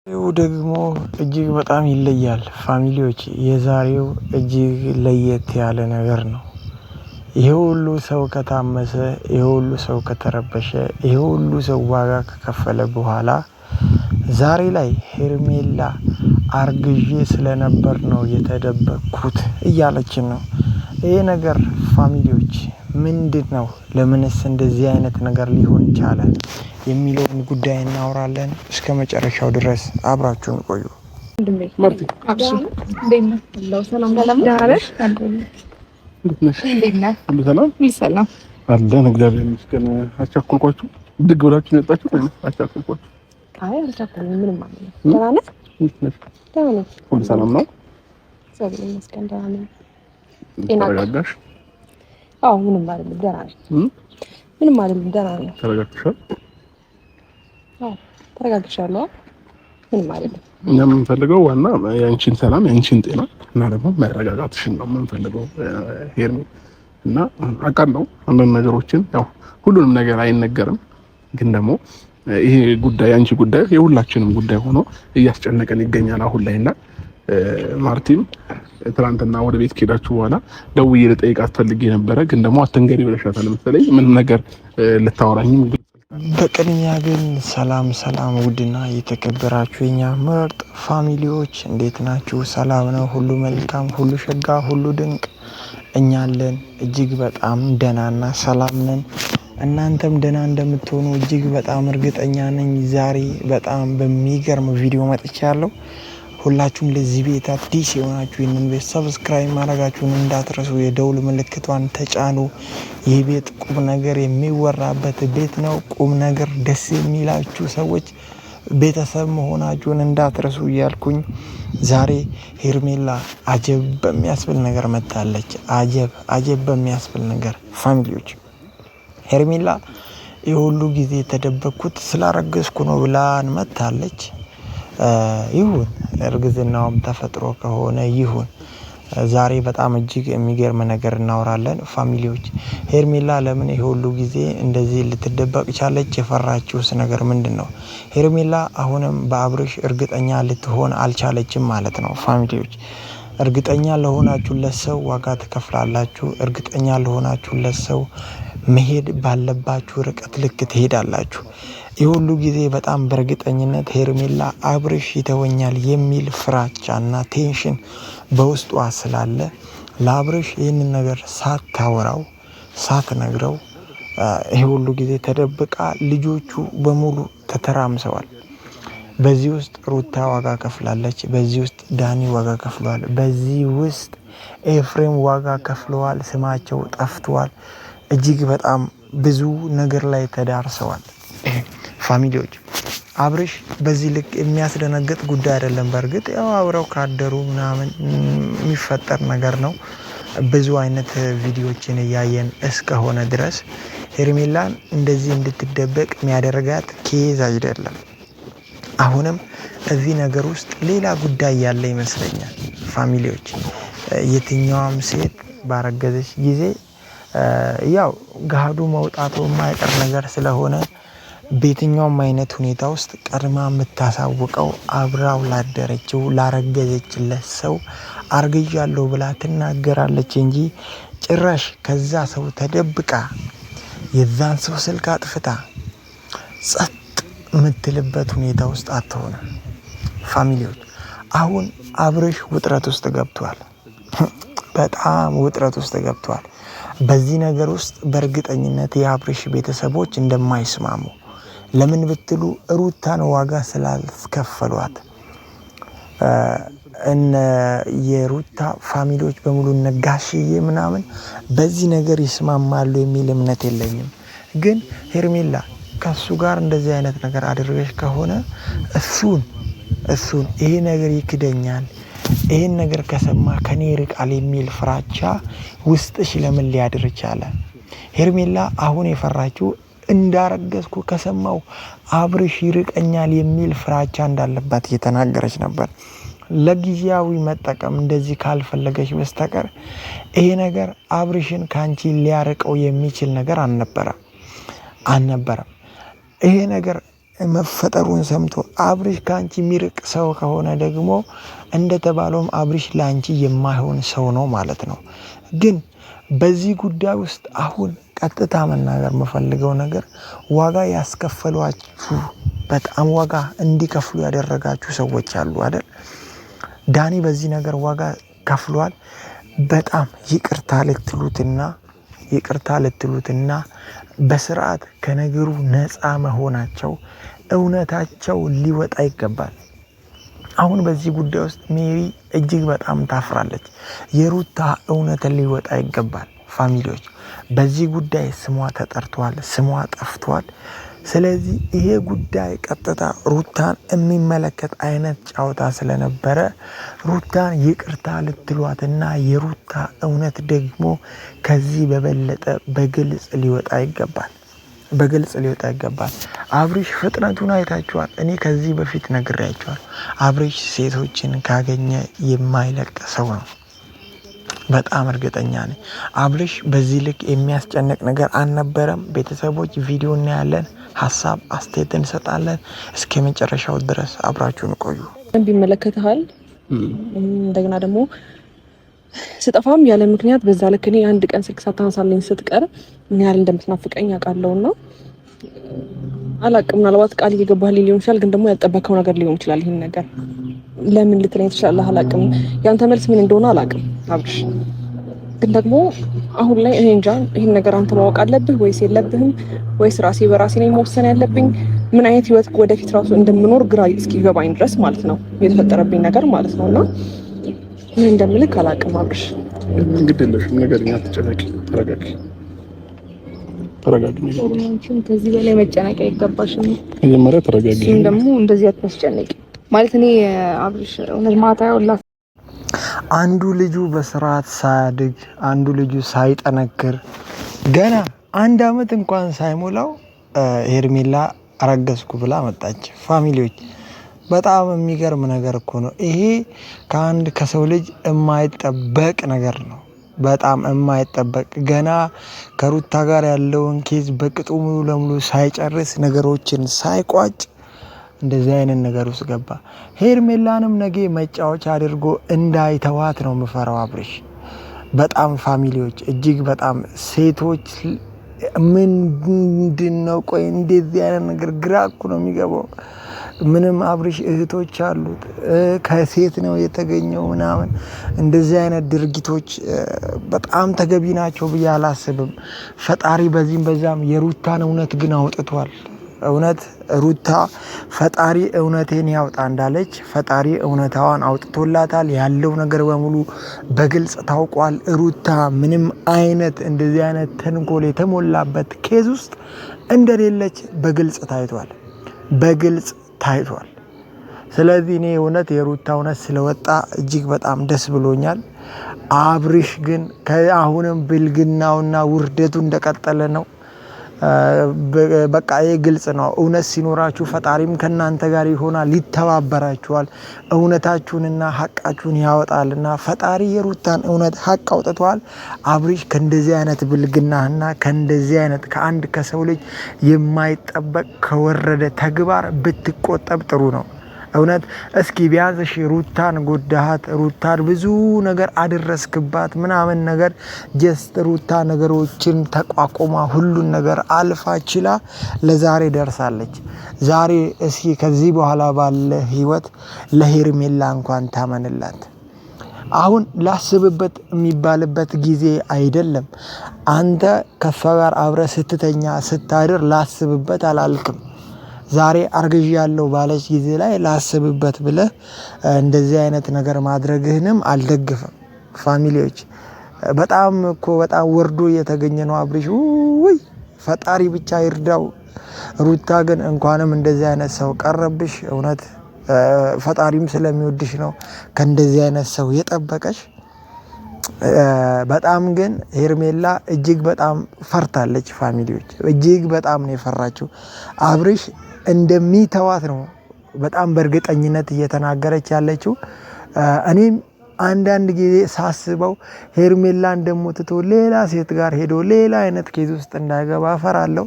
ይኸው ደግሞ እጅግ በጣም ይለያል ፋሚሊዎች የዛሬው እጅግ ለየት ያለ ነገር ነው። ይሄ ሁሉ ሰው ከታመሰ ይሄ ሁሉ ሰው ከተረበሸ ይሄ ሁሉ ሰው ዋጋ ከከፈለ በኋላ ዛሬ ላይ ሄርሜላ አርግዤ ስለነበር ነው የተደበቅኩት እያለችን ነው። ይሄ ነገር ፋሚሊዎች ምንድነው? ለምንስ እንደዚህ አይነት ነገር ሊሆን ቻለ? የሚለውን ጉዳይ እናወራለን። እስከመጨረሻው ድረስ አብራችሁን ቆዩ። ማርቲ አብሱ ሰላም አለን። እግዚአብሔር ይመስገን። አቻኩልኳችሁ ድግ ብላችሁ የመጣችሁ ወይ? አቻኩልኳችሁ? አይ አልቻልኩም። ምንም ማለት ነው። ደህና ነህ? ደህና ነኝ። ሁሉ ሰላም ነው? እግዚአብሔር ይመስገን ደህና ነኝ። ተረጋጋሽ? አዎ ምንም አይደለም። ደህና ነኝ። ምንም አይደለም። ደህና ነኝ። ተረጋግተሻል? አዎ ተረጋግቻለሁ። ምንም አይደለም። እኛ የምንፈልገው ዋና የአንቺን ሰላም የአንቺን ጤና እና ደግሞ መረጋጋትሽን ነው የምንፈልገው ሄርሜ። እና አውቃለሁ አንዳንድ ነገሮችን ያው ሁሉንም ነገር አይነገርም፣ ግን ደግሞ ይሄ ጉዳይ አንቺ ጉዳይ የሁላችንም ጉዳይ ሆኖ እያስጨነቀን ይገኛል አሁን ላይ። እና ማርቲም ትናንትና ወደ ቤት ከሄዳችሁ በኋላ ደውዬ ልጠይቃት ፈልጌ ነበረ፣ ግን ደግሞ አትንገሪ ብለሻታል መሰለኝ። ምን ነገር ልታወራኝም። በቅድሚያ ግን ሰላም ውድና የተከበራችሁ የኛ ምርጥ ፋሚሊዎች እንዴት ናችሁ? ሰላም ነው? ሁሉ መልካም፣ ሁሉ ሸጋ፣ ሁሉ ድንቅ። እኛ አለን እጅግ በጣም ደህናና ሰላም ነን። እናንተም ደህና እንደምትሆኑ እጅግ በጣም እርግጠኛ ነኝ። ዛሬ በጣም በሚገርም ቪዲዮ መጥቻለሁ። ሁላችሁም ለዚህ ቤት አዲስ የሆናችሁ ይህንን ቤት ሰብስክራይብ ማድረጋችሁን እንዳትረሱ፣ የደውል ምልክቷን ተጫኑ። ይህ ቤት ቁም ነገር የሚወራበት ቤት ነው። ቁም ነገር ደስ የሚላችሁ ሰዎች ቤተሰብ መሆናችሁን እንዳትረሱ እያልኩኝ ዛሬ ሄርሜላ አጀብ በሚያስብል ነገር መጣለች። አጀብ በሚያስብል ነገር ፋሚሊዎች፣ ሄርሜላ የሁሉ ጊዜ የተደበቅኩት ስላረገዝኩ ነው ብላን መጣለች። ይሁን እርግዝናውም ተፈጥሮ ከሆነ ይሁን። ዛሬ በጣም እጅግ የሚገርም ነገር እናወራለን ፋሚሊዎች። ሄርሜላ ለምን ይሄ ሁሉ ጊዜ እንደዚህ ልትደበቅ ቻለች? የፈራችውስ ነገር ምንድነው? ሄርሜላ አሁንም በአብርሽ እርግጠኛ ልትሆን አልቻለችም ማለት ነው ፋሚሊዎች። እርግጠኛ ለሆናችሁለት ሰው ዋጋ ትከፍላላችሁ። እርግጠኛ ለሆናችሁለት ሰው መሄድ ባለባችሁ ርቀት ልክ ትሄዳላችሁ። ይህ ሁሉ ጊዜ በጣም በእርግጠኝነት ሄርሜላ አብርሽ ይተወኛል የሚል ፍራቻና ቴንሽን በውስጧ ስላለ ለአብርሽ ይህንን ነገር ሳታወራው ሳትነግረው ይህ ሁሉ ጊዜ ተደብቃ ልጆቹ በሙሉ ተተራምሰዋል። በዚህ ውስጥ ሩታ ዋጋ ከፍላለች። በዚህ ውስጥ ዳኒ ዋጋ ከፍሏል። በዚህ ውስጥ ኤፍሬም ዋጋ ከፍለዋል። ስማቸው ጠፍቷል። እጅግ በጣም ብዙ ነገር ላይ ተዳርሰዋል ፋሚሊዎች። አብርሽ በዚህ ልክ የሚያስደነግጥ ጉዳይ አይደለም። በእርግጥ ያው አብረው ካደሩ ምናምን የሚፈጠር ነገር ነው። ብዙ አይነት ቪዲዮዎችን እያየን እስከሆነ ድረስ ሄርሜላን እንደዚህ እንድትደበቅ የሚያደርጋት ኬዝ አይደለም። አሁንም እዚህ ነገር ውስጥ ሌላ ጉዳይ ያለ ይመስለኛል ፋሚሊዎች። የትኛውም ሴት ባረገዘች ጊዜ ያው ገሃዱ መውጣቱ የማይቀር ነገር ስለሆነ በየትኛውም አይነት ሁኔታ ውስጥ ቀድማ የምታሳውቀው አብራው ላደረችው ላረገዘችለት ሰው አርግዣለሁ ብላ ትናገራለች እንጂ ጭራሽ ከዛ ሰው ተደብቃ የዛን ሰው ስልክ አጥፍታ ጸጥ የምትልበት ሁኔታ ውስጥ አትሆንም ፋሚሊዎች። አሁን አብርሽ ውጥረት ውስጥ ገብቷል። በጣም ውጥረት ውስጥ ገብቷል። በዚህ ነገር ውስጥ በእርግጠኝነት የአብርሽ ቤተሰቦች እንደማይስማሙ፣ ለምን ብትሉ ሩታን ዋጋ ስላስከፈሏት እነ የሩታ ፋሚሊዎች በሙሉ ነጋሽዬ ምናምን በዚህ ነገር ይስማማሉ የሚል እምነት የለኝም። ግን ሄርሜላ ከሱ ጋር እንደዚህ አይነት ነገር አድርገሽ ከሆነ እሱን ይሄ ነገር ይክደኛል፣ ይሄን ነገር ከሰማ ከኔ ይርቃል የሚል ፍራቻ ውስጥሽ ለምን ሊያድር ቻለ? ሄርሜላ አሁን የፈራችው እንዳረገዝኩ ከሰማው አብርሽ ይርቀኛል የሚል ፍራቻ እንዳለባት እየተናገረች ነበር። ለጊዜያዊ መጠቀም እንደዚህ ካልፈለገች በስተቀር ይሄ ነገር አብርሽን ካንቺ ሊያርቀው የሚችል ነገር አልነበረም። ይሄ ነገር መፈጠሩን ሰምቶ አብርሽ ካንቺ የሚርቅ ሰው ከሆነ ደግሞ እንደተባለውም አብርሽ ላንቺ የማይሆን ሰው ነው ማለት ነው። ግን በዚህ ጉዳይ ውስጥ አሁን ቀጥታ መናገር የምፈልገው ነገር ዋጋ ያስከፈሏችሁ በጣም ዋጋ እንዲከፍሉ ያደረጋችሁ ሰዎች አሉ አይደል? ዳኒ በዚህ ነገር ዋጋ ከፍሏል። በጣም ይቅርታ ልትሉትና በስርዓት ከነገሩ ነፃ መሆናቸው እውነታቸው ሊወጣ ይገባል። አሁን በዚህ ጉዳይ ውስጥ ሜሪ እጅግ በጣም ታፍራለች። የሩታ እውነት ሊወጣ ይገባል። ፋሚሊዎች በዚህ ጉዳይ ስሟ ተጠርቷል፣ ስሟ ጠፍቷል። ስለዚህ ይሄ ጉዳይ ቀጥታ ሩታን የሚመለከት አይነት ጨዋታ ስለነበረ ሩታን ይቅርታ ልትሏትና የሩታ እውነት ደግሞ ከዚህ በበለጠ በግልጽ ሊወጣ ይገባል። አብርሽ ፍጥነቱን አይታችኋል። እኔ ከዚህ በፊት ነግሬያችኋል። አብርሽ ሴቶችን ካገኘ የማይለቅ ሰው ነው። በጣም እርግጠኛ ነኝ። አብርሽ በዚህ ልክ የሚያስጨንቅ ነገር አልነበረም። ቤተሰቦች ቪዲዮ እናያለን፣ ሀሳብ አስተያየት እንሰጣለን። እስከ መጨረሻው ድረስ አብራችሁን ቆዩ። ይመለከታል። እንደገና ደግሞ ስጠፋም ያለ ምክንያት በዛ ልክ እኔ አንድ ቀን ስልክ ሳታነሳልኝ ስትቀር ምን ያህል እንደምትናፍቀኝ አውቃለሁና አላቅም። ምናልባት ቃል እየገባህልኝ ሊሆን ይችላል፣ ግን ደግሞ ያልጠበቀው ነገር ሊሆን ይችላል። ይሄን ነገር ለምን ልትለኝ ትችላለህ? አላቅም። ያንተ መልስ ምን እንደሆነ አላቅም አብርሽ። ግን ደግሞ አሁን ላይ እኔ እንጃ ይሄን ነገር አንተ ማወቅ አለብህ ወይስ የለብህም? ወይስ ራሴ በራሴ ነኝ መወሰን ያለብኝ? ምን አይነት ህይወት ወደፊት ራሱ እንደምኖር ግራ እስኪገባኝ ድረስ ማለት ነው የተፈጠረብኝ ነገር ማለት ነውና ምን እንደምልክ አላቅም አብርሽ። እንግዲህ ለሽም ነገር አትጨነቂ፣ ተረጋጊ። ከዚህ በላይ መጨነቅ አይገባሽም። መጀመሪያ ተረጋጊ። ደግሞ እንደዚህ አትጨነቂ ማለት እኔ አብርሽ እውነት ማታ ያውላ አንዱ ልጁ በስርዓት ሳያድግ አንዱ ልጁ ሳይጠነክር ገና 1 አመት እንኳን ሳይሞላው ሄርሜላ አረገዝኩ ብላ መጣች። ፋሚሊዎች በጣም የሚገርም ነገር እኮ ነው ይሄ። ከሰው ልጅ የማይጠበቅ ነገር ነው። በጣም የማይጠበቅ ገና ከሩታ ጋር ያለውን ኬዝ በቅጡ ሙሉ ለሙሉ ሳይጨርስ ነገሮችን ሳይቋጭ እንደዚህ አይነት ነገር ውስጥ ገባ። ሄርሜላንም ነገ መጫወቻ አድርጎ እንዳይተዋት ነው የምፈራው አብርሽ። በጣም ፋሚሊዎች እጅግ በጣም ሴቶች ምንድነው? ቆይ እንደዚህ አይነት ነገር ግራ እኮ ነው የሚገባው። ምንም አብርሽ እህቶች አሉት ከሴት ነው የተገኘው ምናምን እንደዚህ አይነት ድርጊቶች በጣም ተገቢ ናቸው ብዬ አላስብም። ፈጣሪ በዚህም በዛም የሩታን እውነት ግን አውጥቷል። እውነት ሩታ ፈጣሪ እውነቴን ያውጣ እንዳለች ፈጣሪ እውነታዋን አውጥቶላታል። ያለው ነገር በሙሉ በግልጽ ታውቋል። ሩታ ምንም አይነት እንደዚህ አይነት ተንኮል የተሞላበት ኬዝ ውስጥ እንደሌለች በግልጽ ታይቷል። ስለዚህ እኔ እውነት የሩታ እውነት ስለወጣ እጅግ በጣም ደስ ብሎኛል። አብርሽ ግን አሁንም ብልግናውና ውርደቱ እንደቀጠለ ነው። በቃ ይሄ ግልጽ ነው። እውነት ሲኖራችሁ ፈጣሪም ከናንተ ጋር ይሆናል፣ ይተባበራችኋል። እውነታችሁንና ሀቃችሁን ያወጣልና ፈጣሪ የሩታን እውነት ሀቅ አውጥቷል። አብርሽ ከእንደዚህ አይነት ብልግናና ከእንደዚህ አይነት ከሰው ልጅ የማይጠበቅ ከወረደ ተግባር ብትቆጠብ ጥሩ ነው። እውነት እስኪ ቢያንስ ሩታን ጎዳሃት፣ ሩታን ብዙ ነገር አደረስክባት ምናምን ነገር ጀስት ሩታ ነገሮችን ተቋቁማ ሁሉን ነገር አልፋ ችላ ለዛሬ ደርሳለች። ዛሬ እስኪ ከዚህ በኋላ ባለ ህይወት ለሄርሜላ እንኳን ታመንላት። አሁን ላስብበት የሚባልበት ጊዜ አይደለም። አንተ ከሷ ጋር አብረ ስትተኛ ስታድር ላስብበት አላልክም። ዛሬ አርግዥ ያለው ባለች ጊዜ ላይ ላስብበት ብለህ እንደዚህ አይነት ነገር ማድረግህንም አልደግፍም። ፋሚሊዎች በጣም ወርዶ እየተገኘ ነው አብርሽ። ውይ ፈጣሪ ብቻ ይርዳው። ሩታ ግን እንኳንም እንደዚህ አይነት ሰው ቀረብሽ። እውነት ፈጣሪም ስለሚወድሽ ነው ከእንደዚህ አይነት ሰው የጠበቀሽ። በጣም ግን ሄርሜላ እጅግ በጣም ፈርታለች። ፋሚሊዎች እጅግ በጣም ነው የፈራችው። አብርሽ እንደሚተዋት ነው በጣም በእርግጠኝነት እየተናገረች ያለችው። እኔም አንዳንድ ጊዜ ሳስበው ሄርሜላን ደግሞ ትቶ ሌላ ሴት ጋር ሄዶ ሌላ አይነት ኬዝ ውስጥ እንዳይገባ እፈራለሁ።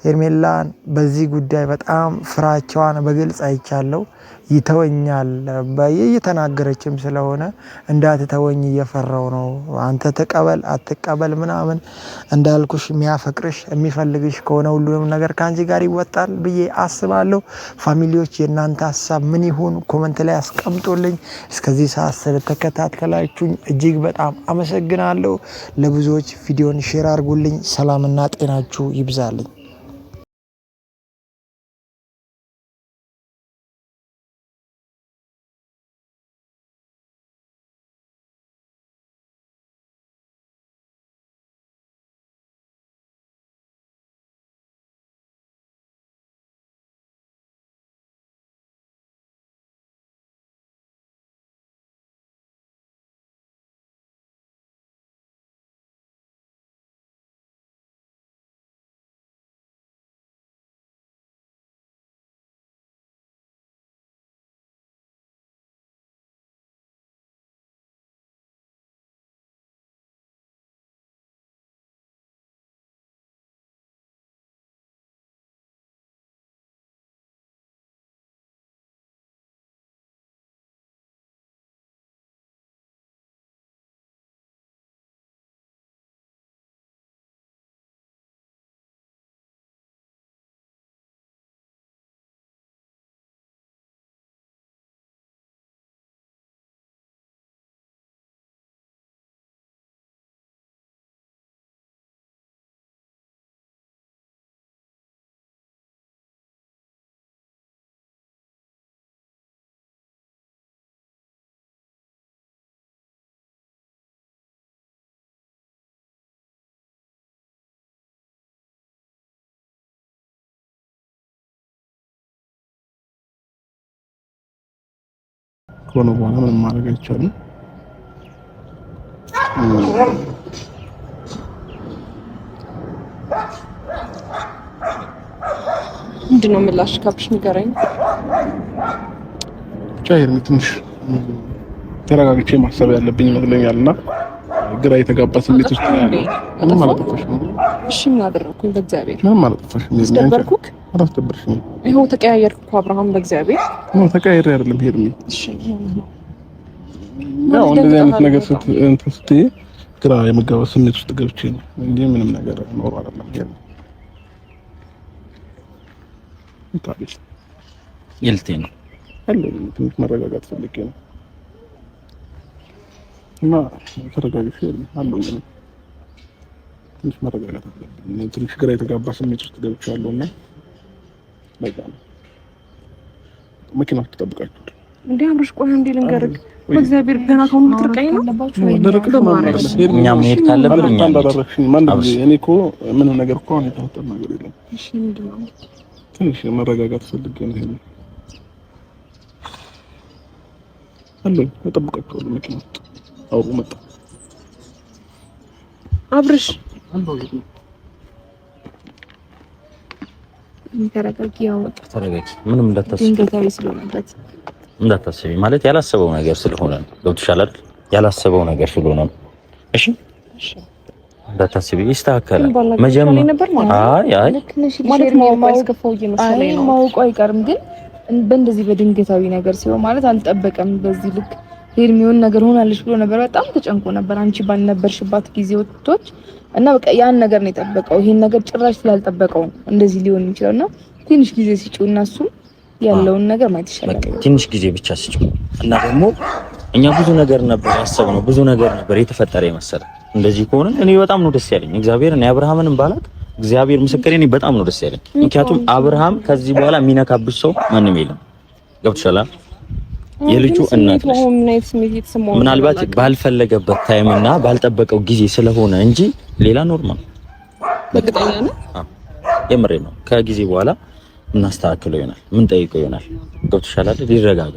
ሄርሜላን በዚህ ጉዳይ በጣም ፍራቻዋን በግልጽ አይቻለሁ። ይተወኛል እየተናገረችም ስለሆነ እንዳትተወኝ እየፈራው ነው። አንተ ተቀበል አትቀበል ምናምን እንዳልኩሽ የሚያፈቅርሽ የሚፈልግሽ ከሆነ ሁሉንም ነገር ከአንቺ ጋር ይወጣል ብዬ አስባለሁ። ፋሚሊዎች የእናንተ ሀሳብ ምን ይሁን ኮመንት ላይ አስቀምጦልኝ። እስከዚህ ሰዓት ስለተከታተላችሁኝ እጅግ በጣም አመሰግናለሁ። ለብዙዎች ቪዲዮን ሼር አድርጉልኝ። ሰላምና ጤናችሁ ይብዛልኝ። ከሆነ በኋላ ምንም ማድረግ አይቻልም። ምንድነው ምላሽ ካብሽ ንገረኝ። ቻይር ትንሽ ተረጋግቼ ማሰብ ያለብኝ ይመስለኛልና ግራ የተጋባ ስሜት ውስጥ ነው ያለው። ምንም አላጠፋሽም። እሺ ምን አደረኩኝ? በእግዚአብሔር ምንም አላጠፋሽም። አስደበርኩክ? አላስደበርሽም። ይኸው ተቀያየርኩ እኮ አብርሃም። በእግዚአብሔር ነው ተቀያየር አይደለም ሄድሚ። እሺ ያው እንደዚህ አይነት ነገር ስትይ ግራ የመጋባ ስሜት ውስጥ ገብቼ ነው እንጂ ምንም ነገር ኖሮ አይደለም። ሄድ እንታዲስ ይልቴ ነው አለ ትንሽ መረጋጋት ፈልጌ ነው እና ተረጋግቼ አለው ትንሽ መረጋጋት አለብኝ። ትንሽ ግራ የተጋባ ስሜት ውስጥ ገብቻለሁና በቃ መኪና ውስጥ ተጠብቃችሁ እንዴ አምሮሽ ቆይ እንዴ ልንገርህ በእግዚአብሔር ገና ከሆነ ምትርቀኝ ነው እኛ መሄድ ካለብን እኛ እኔ እኮ ምንም ነገር እኮ ነው የተፈጠረ ነገር የለም። እሺ ምንድነው ትንሽ መረጋጋት ፈልጌ ነው ይሄን አለ ተጠብቃችሁ መኪና ውስጥ አውሩ መጣ አብርሽ ተረጋጊ። ምንም እንዳታስቢ ማለት ያላሰበው ነገር ስለሆነ ነው። ገብቶሻል አይደል? ያላሰበው ነገር ስለሆነ ነው። እሺ እንዳታስቢ፣ ይስተካከላል። መጀመሪያ ማለት ነው ማይስከፋው እየመሰለኝ ነው። ማውቁ አይቀርም ግን በእንደዚህ በድንገታዊ ነገር ሲሆን ማለት አልጠበቀም። በዚህ ልክ ሄርሚውን ነገር ሆናለች ብሎ ነበር። በጣም ተጨንቆ ነበር አንቺ ባልነበርሽባት ጊዜ ወጥቶች እና በቃ ያን ነገር ነው የጠበቀው። ይሄን ነገር ጭራሽ ስላልጠበቀው እንደዚህ ሊሆን ይችላልና ትንሽ ጊዜ ሲጪውና እሱ ያለውን ነገር ማየት ይችላል። ትንሽ ጊዜ ብቻ ሲጪው እና ደግሞ እኛ ብዙ ነገር ነበር ያሰብነው፣ ብዙ ነገር ነበር የተፈጠረ የመሰለ። እንደዚህ ከሆነ እኔ በጣም ነው ደስ ያለኝ። እግዚአብሔር እኔ አብርሃምንም ባላቅ እግዚአብሔር ምስክሬ እኔ በጣም ነው ደስ ያለኝ። ምክንያቱም አብርሃም ከዚህ በኋላ የሚነካብሽ ሰው ማንም የለም። ገብቶሻል? የልጁ እናት ነሽ። ምናልባት ባልፈለገበት ታይም እና ባልጠበቀው ጊዜ ስለሆነ እንጂ ሌላ ኖርማል በቅጠኛ ነው። የምሬ ነው። ከጊዜ በኋላ እናስተካክለው ይሆናል፣ ምን ጠይቀው ይሆናል። ገብቶሻል አይደል? ሊረጋጋ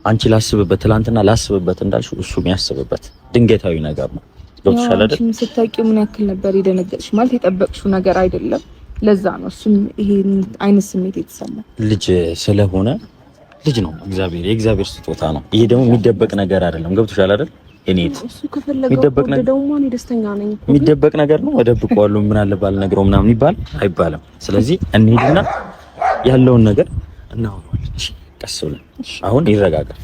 አንቺ ላስብበት፣ ትላንትና ላስብበት እንዳልሽው እሱ የሚያስብበት ድንገታዊ ነገር ነው። ገብቶሻል አይደል? አንቺ ስታውቂው ምን ያክል ነበር የደነገጥሽ? ማለት የጠበቅሽው ነገር አይደለም። ለዛ ነው እሱም ይሄን አይነት ስሜት የተሰማ ልጅ ስለሆነ ልጅ ነው። የእግዚአብሔር ስጦታ ነው። ይሄ ደግሞ የሚደበቅ ነገር አይደለም። ገብቶሻል አይደል? እኔት እሱ ከፈለገው ደግሞ እኔ ደስተኛ ነኝ። የሚደበቅ ነገር ነው። እደብቀዋለሁ ምን አለ ባልነግረው ምናምን ይባል አይባልም። ስለዚህ እንሂድና ያለውን ነገር እናወራለን። ቀስ ብለን አሁን ይረጋጋል።